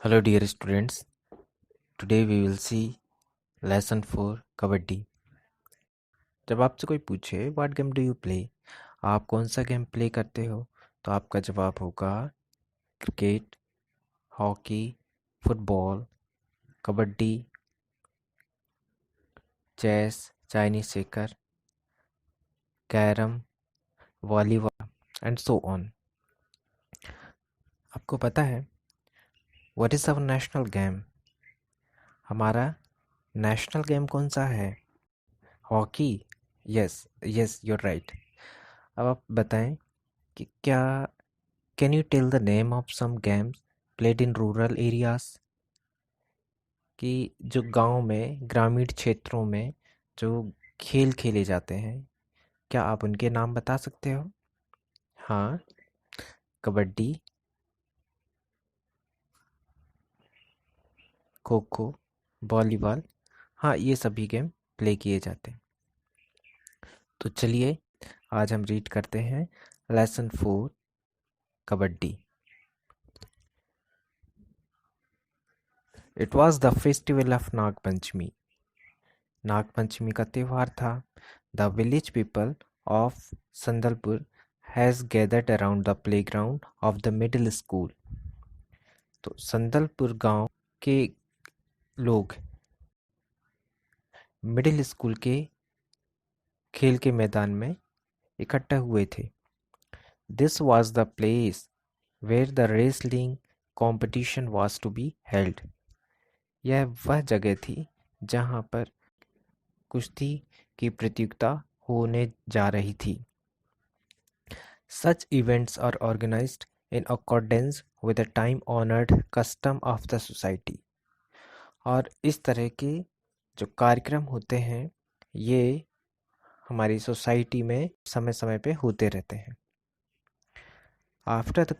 Hello dear students, today we will see lesson 4 kabaddi. जब आपसे कोई पूछे what game do you play, आप कौन सा गेम प्ले करते हो, तो आपका जवाब होगा cricket, hockey, football, kabaddi, chess, Chinese checker, carrom, volleyball and so on. आपको पता है what is our national game? हमारा नेशनल गेम कौन सा है? Hockey. Yes yes, you're right. अब आप बताएं कि क्या can you tell the name of some games played in rural areas, कि जो गांव में, ग्रामीण क्षेत्रों में जो खेल खेले जाते हैं, क्या आप उनके नाम बता सकते हो? हाँ, कबड्डी, खो खो, वॉलीबॉल, हाँ ये सभी गेम प्ले किए जाते हैं। तो चलिए आज हम रीड करते हैं lesson 4 kabaddi. It was the festival of Nagpanchami. Nagpanchami का त्यौहार था। The village people of Sandalpur has gathered around the playground of the middle school. तो संदलपुर गांव के लोग मिडिल स्कूल के खेल के मैदान में इकट्ठा हुए थे। This was the place where the wrestling competition was to be held. यह वह जगह थी जहां पर कुश्ती की प्रतियोगिता होने जा रही थी। Such events are organized in accordance with the time-honored custom of the society। और इस तरह के जो कार्यक्रम होते हैं ये हमारी सोसाइटी में समय समय पे होते रहते हैं। आफ्टर द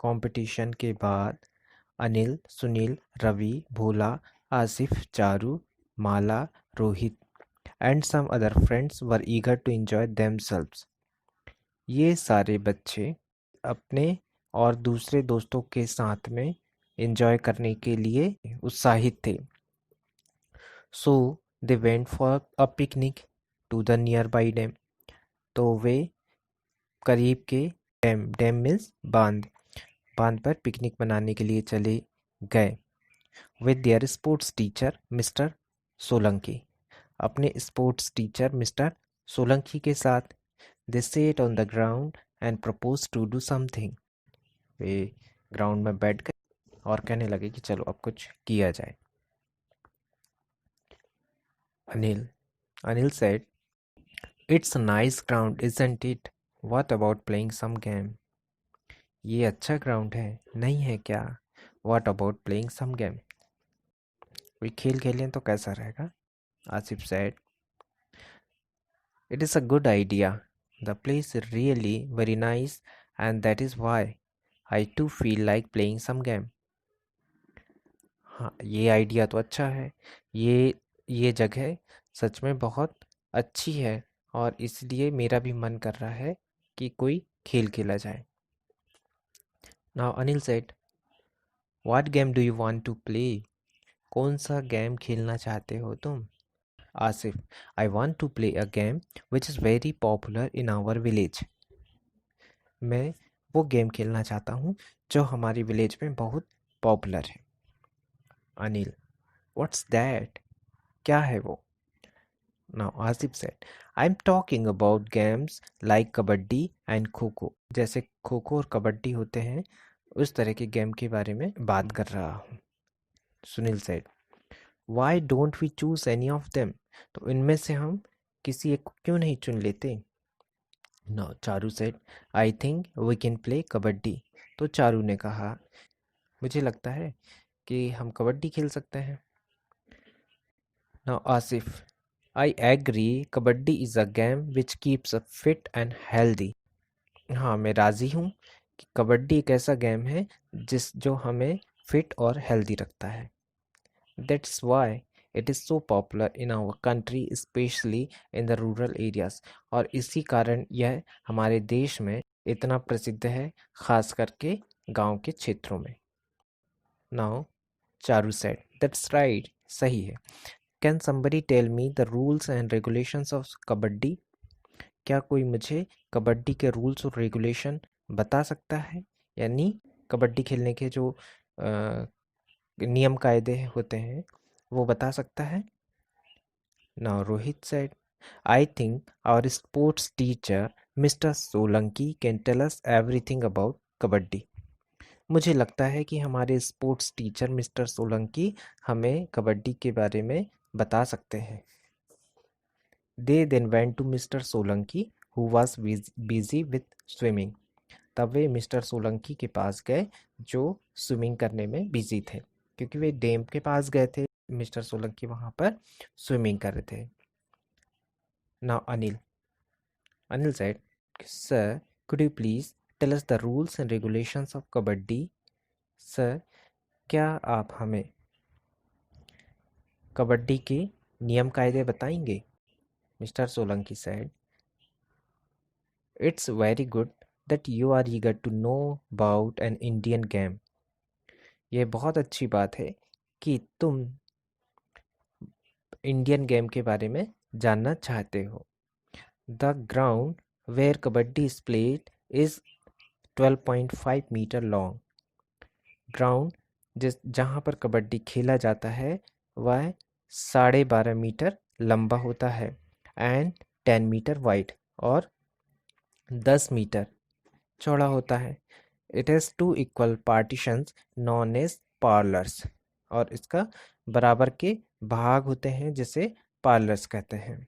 कंपटीशन के बाद Anil, Sunil, Ravi, Bhola, Asif, Charu, Mala, Rohit and some other friends were eager to enjoy themselves. ये सारे बच्चे अपने और दूसरे दोस्तों के साथ में एंजॉय करने के लिए उत्साहित थे। So they went for a picnic to the nearby dam. तो वे करीब के डैम मीन्स बांध पर पिकनिक मनाने के लिए चले गए। With their sports teacher mister Solanki, अपने स्पोर्ट्स टीचर मिस्टर सोलंकी के साथ। They sat on the ground and propose to do something. वे ग्राउंड में बैठ गए और कहने लगे कि चलो अब कुछ किया जाए। Anil said, it's a nice ground isn't it, what about playing some game. ये अच्छा ग्राउंड है, नहीं है क्या? What about playing some game, कोई खेल खेलें तो कैसा रहेगा? Asif said, it is a good idea, the place is really very nice and that is why I too feel like playing some game. हाँ, ये आइडिया तो अच्छा है। ये जगह सच में बहुत अच्छी है और इसलिए मेरा भी मन कर रहा है कि कोई खेल खेला जाए। Now Anil said, what game do you want to play, कौन सा गेम खेलना चाहते हो तुम? Asif, I want to play a game which is very popular in our village. मैं वो गेम खेलना चाहता हूँ जो हमारी विलेज में बहुत पॉपुलर है। अनिल, व्हाट्स दैट, क्या है वो? Now Asif said, I'm talking about games like kabaddi and kho kho. जैसे खो खो और कबड्डी होते हैं उस तरह के गेम के बारे में बात कर रहा हूँ। Sunil said, Why don't we choose any of them? तो इनमें से हम किसी एक को क्यों नहीं चुन लेते? Now Charu said, I think we can play kabaddi. तो चारू ने कहा, मुझे लगता है कि हम कबड्डी खेल सकते हैं। Now Asif, I agree, kabaddi is a game which keeps us fit and healthy। हाँ, मैं राज़ी हूँ कि कबड्डी एक ऐसा गेम है जो हमें फिट और हेल्दी रखता है। That's why it is so popular in our country, especially in the rural areas। और इसी कारण यह हमारे देश में इतना प्रसिद्ध है, खास करके गांव के क्षेत्रों में। Now Charu said, that's right, सही है। Can somebody tell me the rules and regulations of kabaddi? क्या कोई मुझे कबड्डी के रूल्स और रेगुलेशन बता सकता है? यानी कबड्डी खेलने के जो नियम कायदे होते हैं वो बता सकता है? Now Rohit said, I think our sports teacher Mr. Solanki can tell us everything about kabaddi. मुझे लगता है कि हमारे स्पोर्ट्स टीचर मिस्टर सोलंकी हमें कबड्डी के बारे में बता सकते हैं। They then went to Mr. Solanki who was busy with swimming। तब वे मिस्टर सोलंकी के पास गए जो स्विमिंग करने में बिजी थे, क्योंकि वे डैम के पास गए थे। मिस्टर सोलंकी वहां पर स्विमिंग कर रहे थे। Now Anil said, Sir, could you please tell us the rules and regulations of kabaddi? Sir, क्या आप हमें कबड्डी के नियम कायदे बताएंगे? Mister Solanki said, It's very good that you are eager to know about an Indian game। ये बहुत अच्छी बात है कि तुम इंडियन गेम के बारे में जानना चाहते हो। The ground where kabaddi is played is 12.5 metre long. Ground जहाँ पर कबड्डी खेला जाता है वह 12.5 मीटर लंबा होता है एंड 10 मीटर वाइड, और 10 मीटर चौड़ा होता है। It has 2 equal partitions known as parlours, और इसका बराबर के भाग होते हैं जिसे पार्लर्स कहते हैं।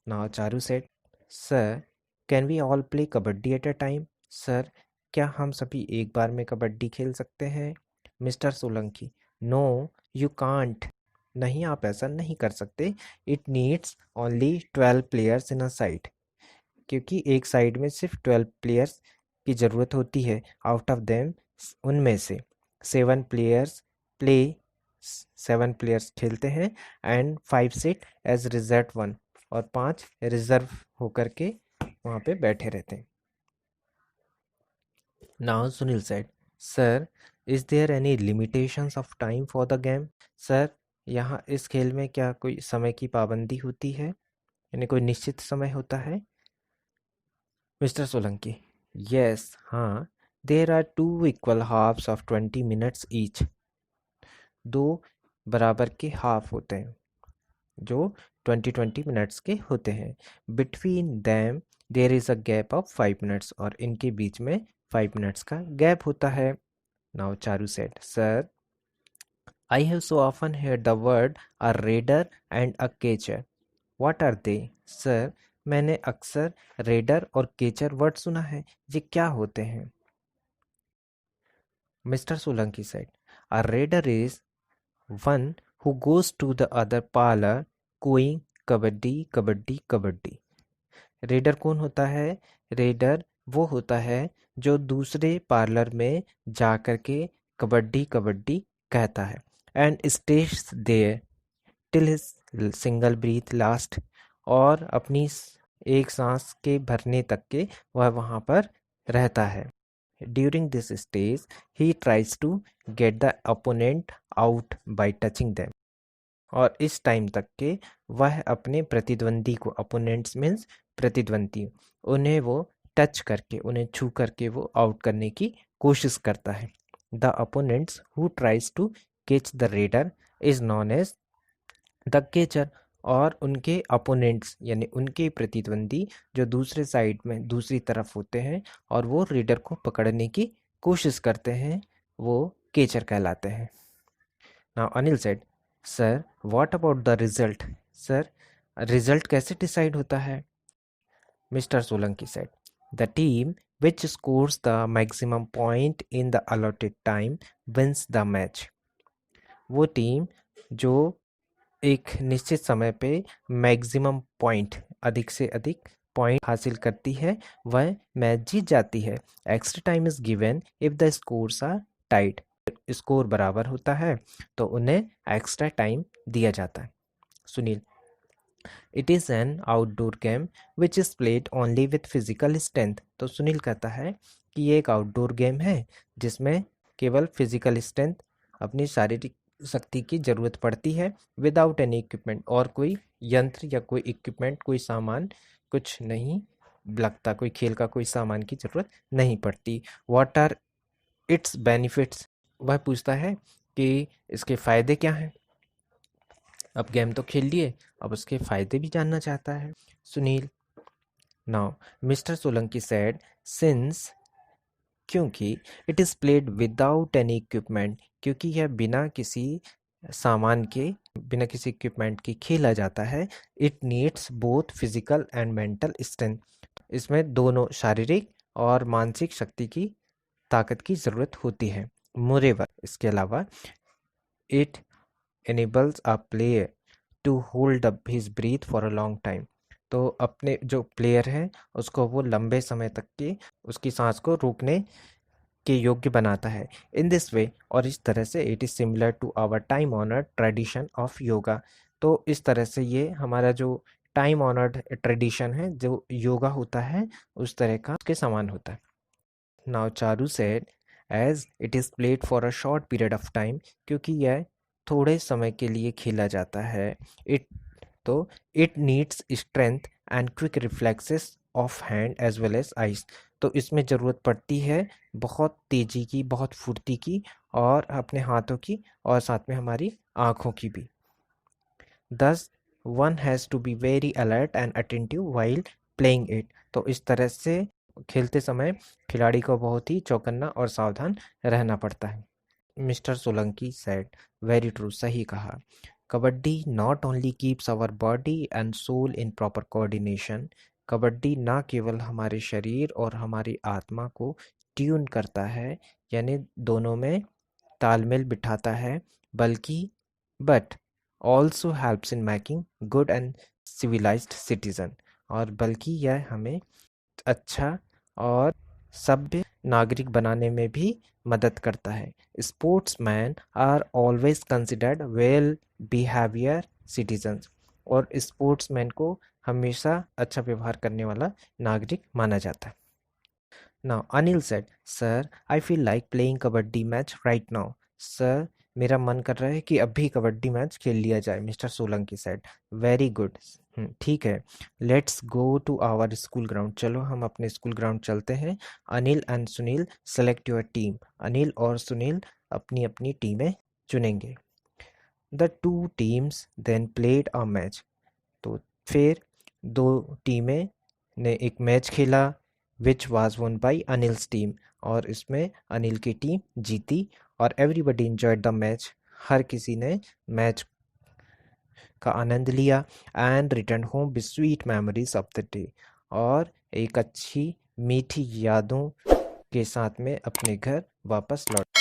Now Charu said, sir, can we all play kabaddi at a time? Sir, क्या हम सभी एक बार में कबड्डी खेल सकते हैं? Mister Solanki, no you can't. नहीं, आप ऐसा नहीं कर सकते। It needs only 12 players in a side, क्योंकि एक साइड में सिर्फ 12 प्लेयर्स की ज़रूरत होती है। आउट ऑफ देम, उनमें से 7 प्लेयर्स प्ले 7 प्लेयर्स खेलते हैं एंड 5 सिट एज रिजर्व 1, और 5 रिजर्व होकर के वहाँ पे बैठे रहते हैं। Now Sunil said, sir, is there any limitations of time for the game? Sir, यहाँ इस खेल में क्या कोई समय की पाबंदी होती है, यानी कोई निश्चित समय होता है? मिस्टर सोलंकी, यस, हाँ, there are 2 equal halves of 20 minutes each. 2 बराबर के हाफ होते हैं जो 20 मिनट्स के होते हैं। Between them there is a gap of 5 minutes, और इनके बीच में 5 मिनट्स का गैप होता है। Now Charu said, sir, I have so often heard the word a raider and a catcher, what are they? Sir, मैंने अक्सर रेडर और केचर वर्ड सुना है, ये क्या होते हैं? Mister Solanki said, a raider is one who goes to the other parlor going kabaddi kabaddi kabaddi. Raider कौन होता है? रेडर वो होता है जो दूसरे पार्लर में जा कर के कबड्डी कबड्डी कहता है and stays there till his single breath last, और अपनी एक सांस के भरने तक के वह वहाँ पर रहता है। During this stage, he tries to get the opponent out by touching them। और इस टाइम तक के वह अपने प्रतिद्वंदी को, अपोनेंट्स मीन्स प्रतिद्वंदी, उन्हें वो टच करके, उन्हें छू करके वो आउट करने की कोशिश करता है। The opponents who tries to catch the raider is known as the catcher, और उनके अपोनेंट्स यानी उनके प्रतिद्वंदी जो दूसरे साइड में दूसरी तरफ होते हैं और वो रेडर को पकड़ने की कोशिश करते हैं, वो केचर कहलाते हैं। Now Anil said, sir, what about the result? Sir, result कैसे डिसाइड होता है? Mister Solanki said, the team which scores the maximum point in the allotted time wins the match। वो टीम जो एक निश्चित समय पे मैक्सिमम पॉइंट, अधिक से अधिक पॉइंट हासिल करती है, वह मैच जीत जाती है। Extra time is given if the scores are tight. Score बराबर होता है तो उन्हें एक्स्ट्रा टाइम दिया जाता है। Sunil, it is an outdoor game which is played only with physical strength. तो सुनील कहता है कि ये एक आउटडोर गेम है जिसमें केवल फिजिकल स्ट्रेंथ, अपनी शारीरिक शक्ति की ज़रूरत पड़ती है, विदाउट एनी इक्विपमेंट, और कोई यंत्र या कोई इक्विपमेंट, कोई सामान कुछ नहीं लगता, कोई खेल का कोई सामान की ज़रूरत नहीं पड़ती। व्हाट आर इट्स बेनिफिट्स, वह पूछता है कि इसके फ़ायदे क्या हैं। अब गेम तो खेल लिए, अब उसके फ़ायदे भी जानना चाहता है Sunil. Now mister Solanki said, since, क्योंकि it is played without any equipment, क्योंकि यह बिना किसी सामान के, बिना किसी इक्विपमेंट के खेला जाता है। It needs both physical and mental strength, इसमें दोनों शारीरिक और मानसिक शक्ति की ताकत की ज़रूरत होती है। मोरेवर, इसके अलावा, it enables a player to hold up his breath for a long time, तो अपने जो प्लेयर है उसको वो लंबे समय तक के उसकी सांस को रोकने के योग्य बनाता है। इन दिस वे, और इस तरह से, it is similar to our time honoured tradition of yoga, तो इस तरह से ये हमारा जो टाइम ऑनर्ड ट्रेडिशन है जो योगा होता है उस तरह का उसके समान होता है। Now Charu said, as it is played for a short period of time, क्योंकि यह थोड़े समय के लिए खेला जाता है। इट तो it needs strength and quick reflexes of hand as well as eyes, तो इसमें ज़रूरत पड़ती है बहुत तेज़ी की, बहुत फुर्ती की, और अपने हाथों की, और साथ में हमारी आँखों की भी। Thus one has to be very alert and attentive while playing it, तो इस तरह से खेलते समय खिलाड़ी को बहुत ही चौकन्ना और सावधान रहना पड़ता है। Mister Solanki said, very true, सही कहा। Kabaddi not only keeps our body and soul in proper coordination, kabaddi ना केवल हमारे शरीर और हमारी आत्मा को ट्यून करता है, यानी दोनों में तालमेल बिठाता है, बल्कि but also helps in making good and civilised citizen, और बल्कि यह हमें अच्छा और सभ्य नागरिक बनाने में भी मदद करता है। Sportsman are always considered well behaviour citizens, और स्पोर्ट्समैन को हमेशा अच्छा व्यवहार करने वाला नागरिक माना जाता है। Now Anil said, sir I feel like playing kabaddi match right now, sir मेरा मन कर रहा है कि अभी कबड्डी मैच खेल लिया जाए। Mister Solanki said, very good, ठीक है, let's go to our school ground, चलो हम अपने स्कूल ग्राउंड चलते हैं। Anil and Sunil select your team, Anil और सुनील अपनी अपनी टीमें चुनेंगे। The two teams then played a match, तो फिर दो टीमें ने एक मैच खेला, which was won by Anil's team, और इसमें अनिल की टीम जीती, और एवरीबडी एंजॉयड द मैच, हर किसी ने मैच का आनंद लिया, and return home with sweet memories of the day, और एक अच्छी मीठी यादों के साथ में अपने घर वापस लौट